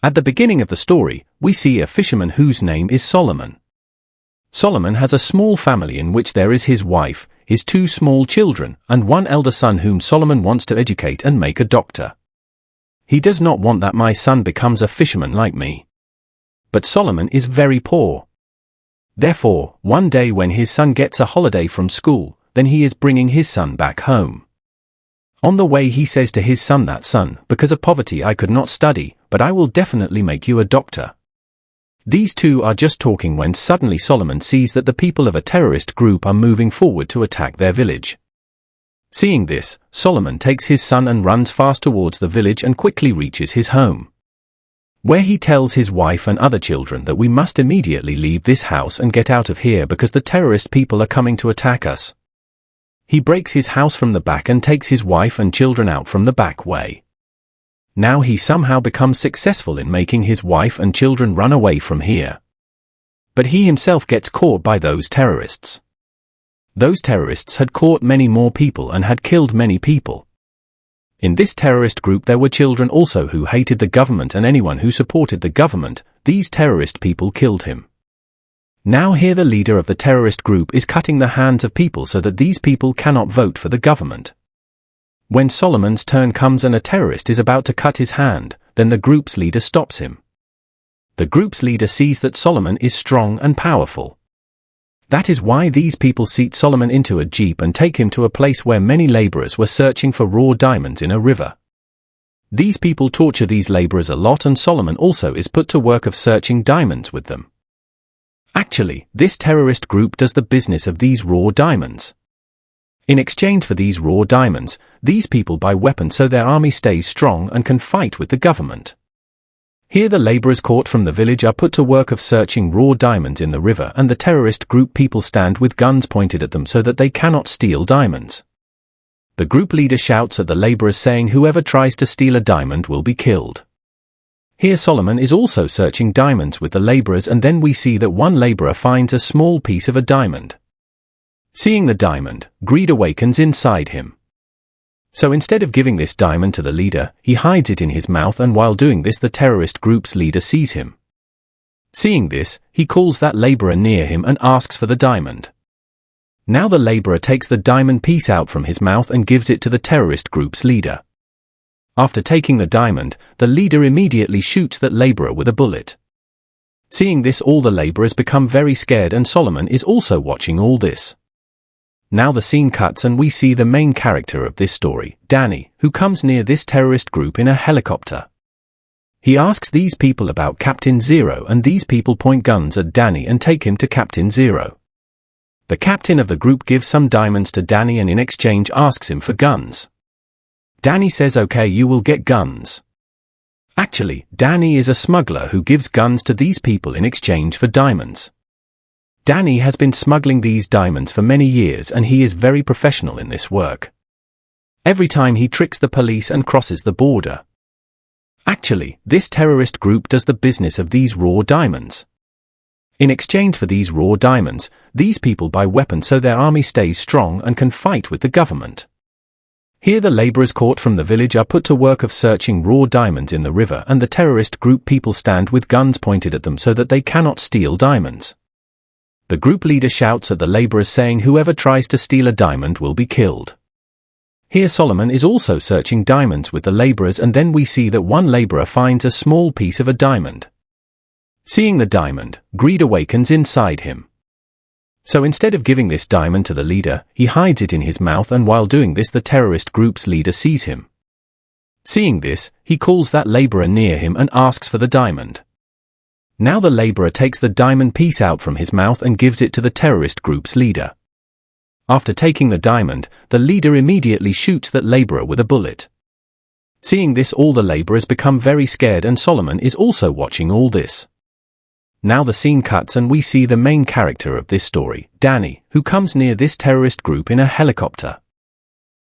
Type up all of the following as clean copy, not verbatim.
At the beginning of the story, we see a fisherman whose name is Solomon. Solomon has a small family in which there is his wife, his 2 small children, and 1 elder son whom Solomon wants to educate and make a doctor. He does not want that my son becomes a fisherman like me. But Solomon is very poor. Therefore, one day when his son gets a holiday from school, then he is bringing his son back home. On the way he says to his son that, "Son, because of poverty I could not study, but I will definitely make you a doctor." These 2 are just talking when suddenly Solomon sees that the people of a terrorist group are moving forward to attack their village. Seeing this, Solomon takes his son and runs fast towards the village and quickly reaches his home, where he tells his wife and other children that we must immediately leave this house and get out of here because the terrorist people are coming to attack us. He breaks his house from the back and takes his wife and children out from the back way. Now he somehow becomes successful in making his wife and children run away from here. But he himself gets caught by those terrorists. Those terrorists had caught many more people and had killed many people. In this terrorist group there were children also who hated the government, and anyone who supported the government, these terrorist people killed him. Now here the leader of the terrorist group is cutting the hands of people so that these people cannot vote for the government. When Solomon's turn comes and a terrorist is about to cut his hand, then the group's leader stops him. The group's leader sees that Solomon is strong and powerful. That is why these people seat Solomon into a jeep and take him to a place where many laborers were searching for raw diamonds in a river. These people torture these laborers a lot, and Solomon also is put to work of searching diamonds with them. Actually, this terrorist group does the business of these raw diamonds. In exchange for these raw diamonds, these people buy weapons so their army stays strong and can fight with the government. Here the laborers caught from the village are put to work of searching raw diamonds in the river, and the terrorist group people stand with guns pointed at them so that they cannot steal diamonds. The group leader shouts at the laborers saying whoever tries to steal a diamond will be killed. Here Solomon is also searching diamonds with the laborers, and then we see that one laborer finds a small piece of a diamond. Seeing the diamond, greed awakens inside him. So instead of giving this diamond to the leader, he hides it in his mouth, and while doing this the terrorist group's leader sees him. Seeing this, he calls that laborer near him and asks for the diamond. Now the laborer takes the diamond piece out from his mouth and gives it to the terrorist group's leader. After taking the diamond, the leader immediately shoots that laborer with a bullet. Seeing this, all the laborers become very scared, and Solomon is also watching all this. Now the scene cuts and we see the main character of this story, Danny, who comes near this terrorist group in a helicopter. He asks these people about Captain Zero, and these people point guns at Danny and take him to Captain Zero. The captain of the group gives some diamonds to Danny and in exchange asks him for guns. Danny says okay, you will get guns. Actually, Danny is a smuggler who gives guns to these people in exchange for diamonds. Danny has been smuggling these diamonds for many years, and he is very professional in this work. Every time he tricks the police and crosses the border. Actually, this terrorist group does the business of these raw diamonds. In exchange for these raw diamonds, these people buy weapons so their army stays strong and can fight with the government. Here the laborers caught from the village are put to work of searching raw diamonds in the river, and the terrorist group people stand with guns pointed at them so that they cannot steal diamonds. The group leader shouts at the laborers saying whoever tries to steal a diamond will be killed. Here Solomon is also searching diamonds with the laborers, and then we see that one laborer finds a small piece of a diamond. Seeing the diamond, greed awakens inside him. So instead of giving this diamond to the leader, he hides it in his mouth, and while doing this the terrorist group's leader sees him. Seeing this, he calls that laborer near him and asks for the diamond. Now the laborer takes the diamond piece out from his mouth and gives it to the terrorist group's leader. After taking the diamond, the leader immediately shoots that laborer with a bullet. Seeing this, all the laborers become very scared, and Solomon is also watching all this. Now the scene cuts and we see the main character of this story, Danny, who comes near this terrorist group in a helicopter.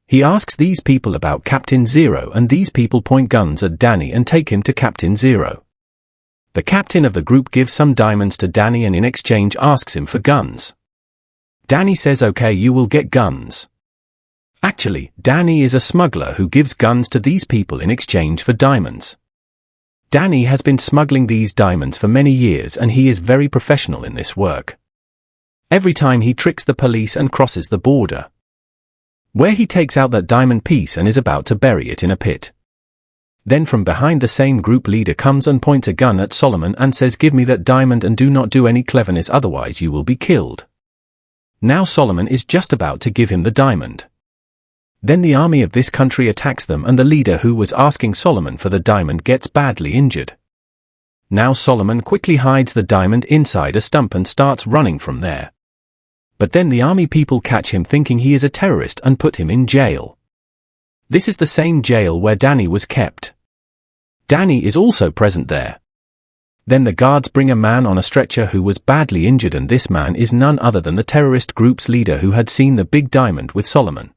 He asks these people about Captain Zero, and these people point guns at Danny and take him to Captain Zero. The captain of the group gives some diamonds to Danny and in exchange asks him for guns. Danny says okay, you will get guns. Actually, Danny is a smuggler who gives guns to these people in exchange for diamonds. Danny has been smuggling these diamonds for many years and he is very professional in this work. Every time he tricks the police and crosses the border, where he takes out that diamond piece and is about to bury it in a pit. Then from behind the same group leader comes and points a gun at Solomon and says, "Give me that diamond and do not do any cleverness, otherwise you will be killed." Now Solomon is just about to give him the diamond. Then the army of this country attacks them and the leader who was asking Solomon for the diamond gets badly injured. Now Solomon quickly hides the diamond inside a stump and starts running from there. But then the army people catch him thinking he is a terrorist and put him in jail. This is the same jail where Danny was kept. Danny is also present there. Then the guards bring a man on a stretcher who was badly injured, and this man is none other than the terrorist group's leader who had seen the big diamond with Solomon.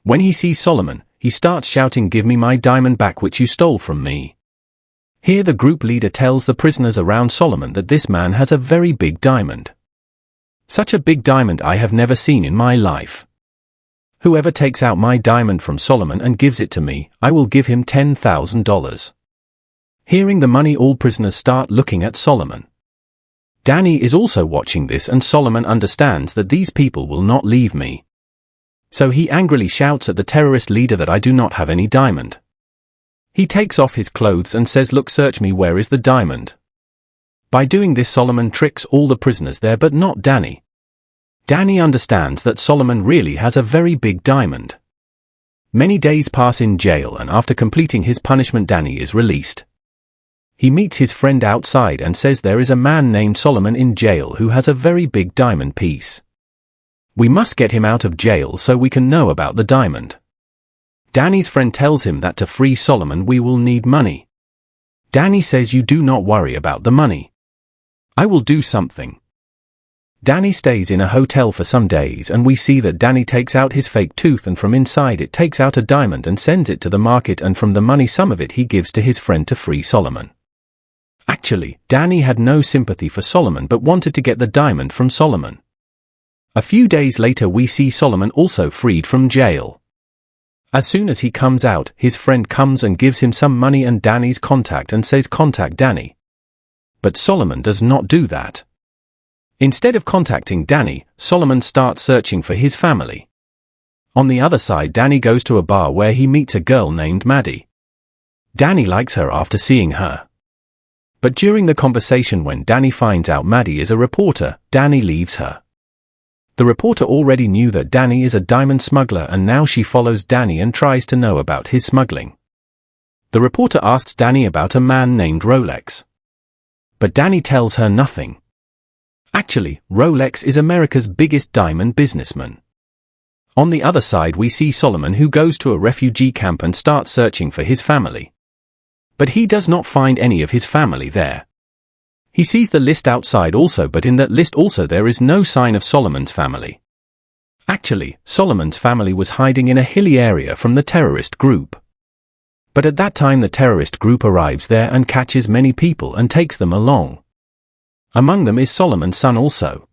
When he sees Solomon, he starts shouting, "Give me my diamond back which you stole from me." Here the group leader tells the prisoners around Solomon that this man has a very big diamond. "Such a big diamond I have never seen in my life. Whoever takes out my diamond from Solomon and gives it to me, I will give him $10,000. Hearing the money, all prisoners start looking at Solomon. Danny is also watching this, and Solomon understands that these people will not leave me. So he angrily shouts at the terrorist leader that I do not have any diamond. He takes off his clothes and says, "Look, search me, where is the diamond?" By doing this, Solomon tricks all the prisoners there but not Danny. Danny understands that Solomon really has a very big diamond. Many days pass in jail, and after completing his punishment, Danny is released. He meets his friend outside and says there is a man named Solomon in jail who has a very big diamond piece. We must get him out of jail so we can know about the diamond. Danny's friend tells him that to free Solomon we will need money. Danny says, "You do not worry about the money. I will do something." Danny stays in a hotel for some days, and we see that Danny takes out his fake tooth and from inside it takes out a diamond and sends it to the market, and from the money some of it he gives to his friend to free Solomon. Actually, Danny had no sympathy for Solomon but wanted to get the diamond from Solomon. A few days later we see Solomon also freed from jail. As soon as he comes out, his friend comes and gives him some money and Danny's contact and says, "Contact Danny." But Solomon does not do that. Instead of contacting Danny, Solomon starts searching for his family. On the other side, Danny goes to a bar where he meets a girl named Maddie. Danny likes her after seeing her. But during the conversation, when Danny finds out Maddie is a reporter, Danny leaves her. The reporter already knew that Danny is a diamond smuggler, and now she follows Danny and tries to know about his smuggling. The reporter asks Danny about a man named Rolex. But Danny tells her nothing. Actually, Rolex is America's biggest diamond businessman. On the other side we see Solomon, who goes to a refugee camp and starts searching for his family. But he does not find any of his family there. He sees the list outside also, but in that list also there is no sign of Solomon's family. Actually, Solomon's family was hiding in a hilly area from the terrorist group. But at that time the terrorist group arrives there and catches many people and takes them along. Among them is Solomon's son also.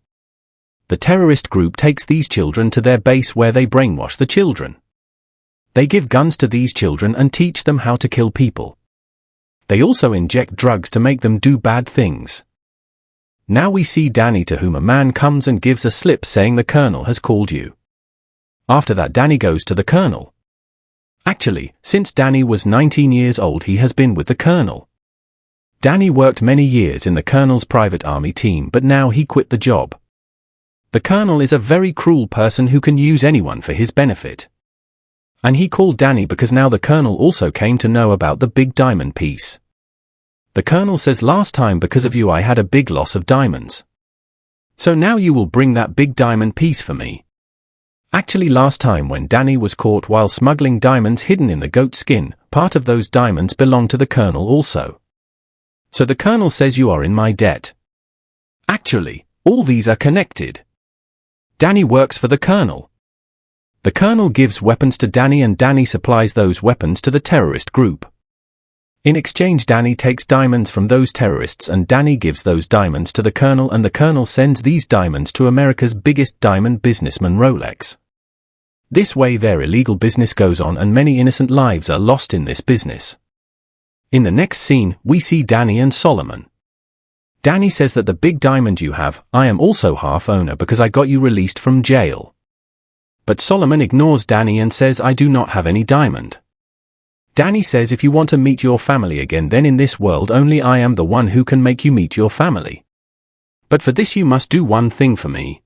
The terrorist group takes these children to their base where they brainwash the children. They give guns to these children and teach them how to kill people. They also inject drugs to make them do bad things. Now we see Danny, to whom a man comes and gives a slip saying the colonel has called you. After that Danny goes to the colonel. Actually, since Danny was 19 years old he has been with the colonel. Danny worked many years in the colonel's private army team, but now he quit the job. The colonel is a very cruel person who can use anyone for his benefit. And he called Danny because now the colonel also came to know about the big diamond piece. The colonel says, "Last time because of you I had a big loss of diamonds. So now you will bring that big diamond piece for me." Actually, last time when Danny was caught while smuggling diamonds hidden in the goat skin, part of those diamonds belonged to the colonel also. So the colonel says, "You are in my debt." Actually, all these are connected. Danny works for the colonel. The colonel gives weapons to Danny and Danny supplies those weapons to the terrorist group. In exchange, Danny takes diamonds from those terrorists and Danny gives those diamonds to the colonel, and the colonel sends these diamonds to America's biggest diamond businessman, Rolex. This way their illegal business goes on and many innocent lives are lost in this business. In the next scene, we see Danny and Solomon. Danny says that the big diamond you have, I am also half owner because I got you released from jail. But Solomon ignores Danny and says I do not have any diamond. Danny says if you want to meet your family again, then in this world only I am the one who can make you meet your family. But for this you must do one thing for me.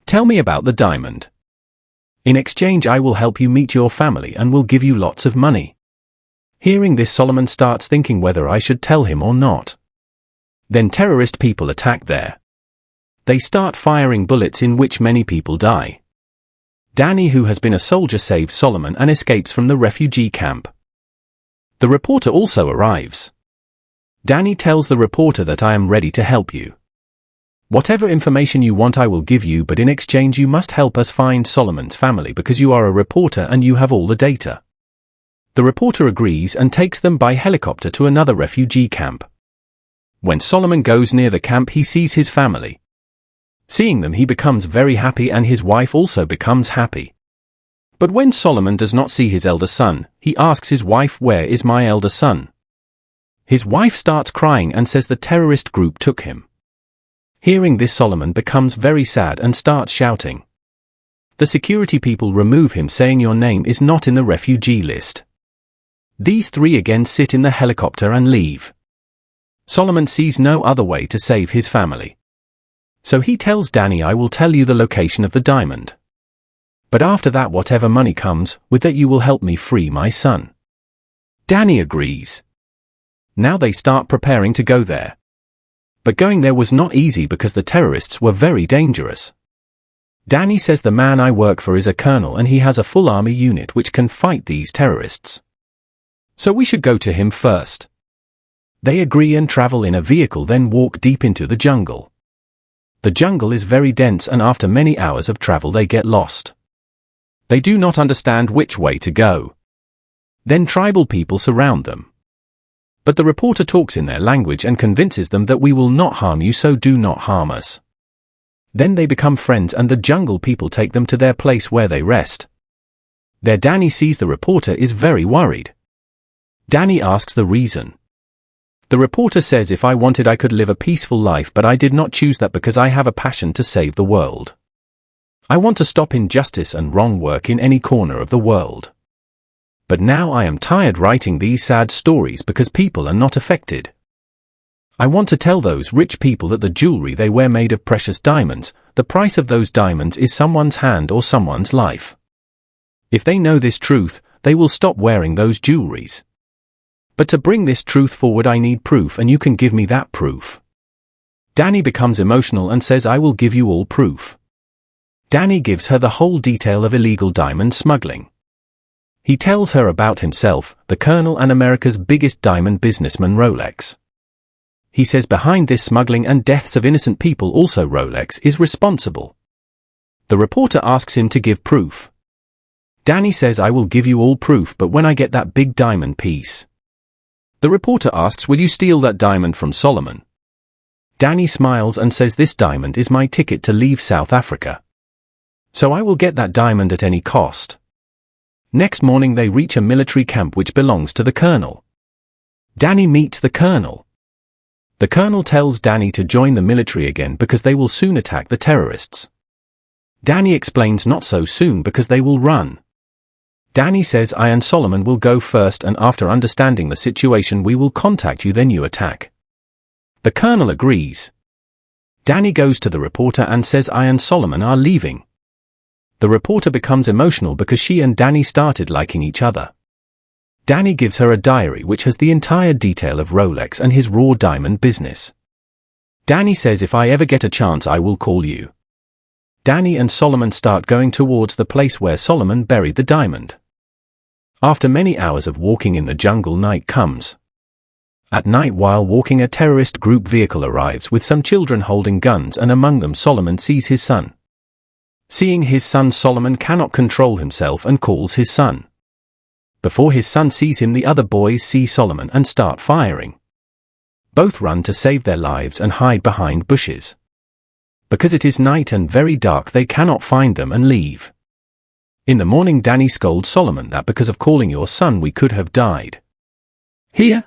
Tell me about the diamond. In exchange I will help you meet your family and will give you lots of money. Hearing this, Solomon starts thinking whether I should tell him or not. Then terrorist people attack there. They start firing bullets in which many people die. Danny, who has been a soldier, saves Solomon and escapes from the refugee camp. The reporter also arrives. Danny tells the reporter that I am ready to help you. Whatever information you want I will give you, but in exchange you must help us find Solomon's family because you are a reporter and you have all the data. The reporter agrees and takes them by helicopter to another refugee camp. When Solomon goes near the camp, he sees his family. Seeing them, he becomes very happy and his wife also becomes happy. But when Solomon does not see his elder son, he asks his wife, "Where is my elder son?" His wife starts crying and says the terrorist group took him. Hearing this, Solomon becomes very sad and starts shouting. The security people remove him, saying your name is not in the refugee list. These three again sit in the helicopter and leave. Solomon sees no other way to save his family. So he tells Danny, I will tell you the location of the diamond. But after that, whatever money comes with that, you will help me free my son. Danny agrees. Now they start preparing to go there. But going there was not easy because the terrorists were very dangerous. Danny says the man I work for is a colonel and he has a full army unit which can fight these terrorists. So we should go to him first. They agree and travel in a vehicle, then walk deep into the jungle. The jungle is very dense and after many hours of travel they get lost. They do not understand which way to go. Then tribal people surround them. But the reporter talks in their language and convinces them that we will not harm you, so do not harm us. Then they become friends and the jungle people take them to their place where they rest. There Danny sees the reporter is very worried. Danny asks the reason. The reporter says if I wanted I could live a peaceful life, but I did not choose that because I have a passion to save the world. I want to stop injustice and wrong work in any corner of the world. But now I am tired writing these sad stories because people are not affected. I want to tell those rich people that the jewelry they wear made of precious diamonds, the price of those diamonds is someone's hand or someone's life. If they know this truth, they will stop wearing those jewelries. But to bring this truth forward I need proof, and you can give me that proof. Danny becomes emotional and says I will give you all proof. Danny gives her the whole detail of illegal diamond smuggling. He tells her about himself, the colonel and America's biggest diamond businessman Rolex. He says behind this smuggling and deaths of innocent people also Rolex is responsible. The reporter asks him to give proof. Danny says I will give you all proof, but when I get that big diamond piece. The reporter asks, will you steal that diamond from Solomon? Danny smiles and says this diamond is my ticket to leave South Africa. So I will get that diamond at any cost. Next morning they reach a military camp which belongs to the colonel. Danny meets the colonel. The colonel tells Danny to join the military again because they will soon attack the terrorists. Danny explains not so soon because they will run. Danny says I and Solomon will go first, and after understanding the situation we will contact you, then you attack. The colonel agrees. Danny goes to the reporter and says I and Solomon are leaving. The reporter becomes emotional because she and Danny started liking each other. Danny gives her a diary which has the entire detail of Rolex and his raw diamond business. Danny says if I ever get a chance I will call you. Danny and Solomon start going towards the place where Solomon buried the diamond. After many hours of walking in the jungle, night comes. At night, while walking, a terrorist group vehicle arrives with some children holding guns, and among them Solomon sees his son. Seeing his son, Solomon cannot control himself and calls his son. Before his son sees him, the other boys see Solomon and start firing. Both run to save their lives and hide behind bushes. Because it is night and very dark, they cannot find them and leave. In the morning, Danny scolds Solomon that because of calling your son we could have died. Here,